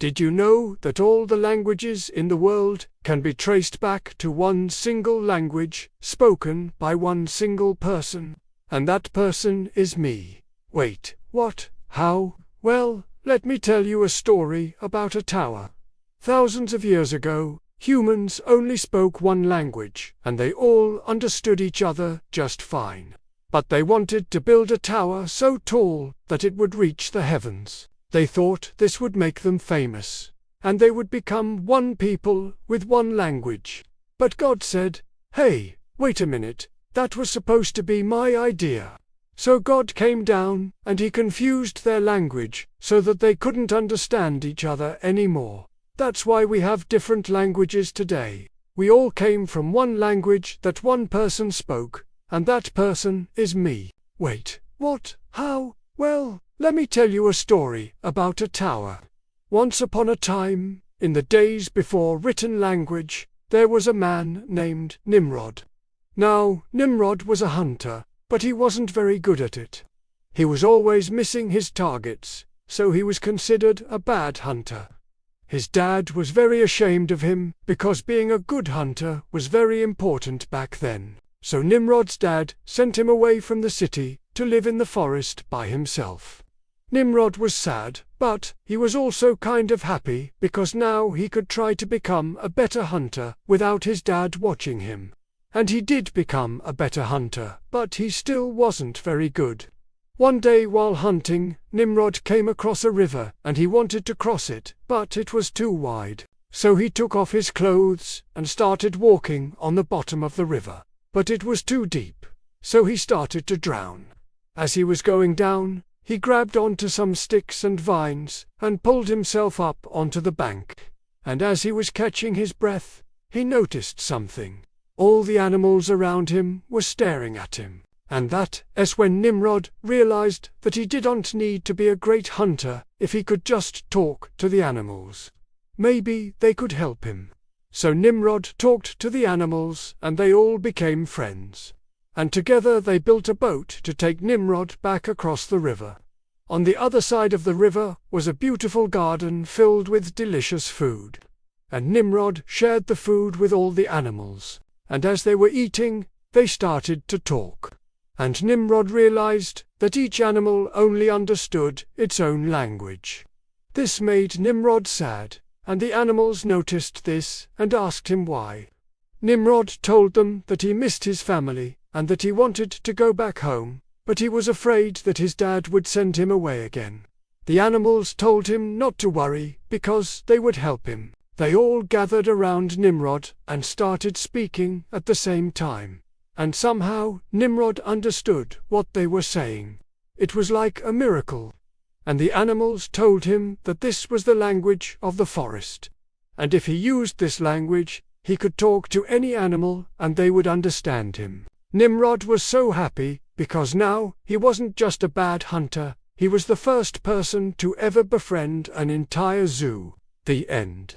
Did you know that all the languages in the world can be traced back to one single language, spoken by one single person? And that person is me. Wait, what? How? Well, let me tell you a story about a tower. Thousands of years ago, humans only spoke one language, and they all understood each other just fine. But they wanted to build a tower so tall that it would reach the heavens. They thought this would make them famous, and they would become one people with one language. But God said, "Hey, wait a minute, that was supposed to be my idea." So God came down, and he confused their language, so that they couldn't understand each other anymore. That's why we have different languages today. We all came from one language that one person spoke, and that person is me. Wait, what? How? Well, let me tell you a story about a tower. Once upon a time, in the days before written language, there was a man named Nimrod. Now, Nimrod was a hunter, but he wasn't very good at it. He was always missing his targets, so he was considered a bad hunter. His dad was very ashamed of him, because being a good hunter was very important back then. So Nimrod's dad sent him away from the city to live in the forest by himself. Nimrod was sad, but he was also kind of happy, because now he could try to become a better hunter without his dad watching him. And he did become a better hunter, but he still wasn't very good. One day while hunting, Nimrod came across a river, and he wanted to cross it, but it was too wide. So he took off his clothes and started walking on the bottom of the river. But it was too deep, so he started to drown. As he was going down, he grabbed onto some sticks and vines, and pulled himself up onto the bank. And as he was catching his breath, he noticed something. All the animals around him were staring at him. And that's when Nimrod realized that he didn't need to be a great hunter if he could just talk to the animals. Maybe they could help him. So Nimrod talked to the animals, and they all became friends. And together they built a boat to take Nimrod back across the river. On the other side of the river was a beautiful garden filled with delicious food. And Nimrod shared the food with all the animals. And as they were eating, they started to talk. And Nimrod realized that each animal only understood its own language. This made Nimrod sad, and the animals noticed this and asked him why. Nimrod told them that he missed his family and that he wanted to go back home, but he was afraid that his dad would send him away again. The animals told him not to worry because they would help him. They all gathered around Nimrod and started speaking at the same time. And somehow Nimrod understood what they were saying. It was like a miracle. And the animals told him that this was the language of the forest. And if he used this language, he could talk to any animal and they would understand him. Nimrod was so happy because now he wasn't just a bad hunter, he was the first person to ever befriend an entire zoo. The end.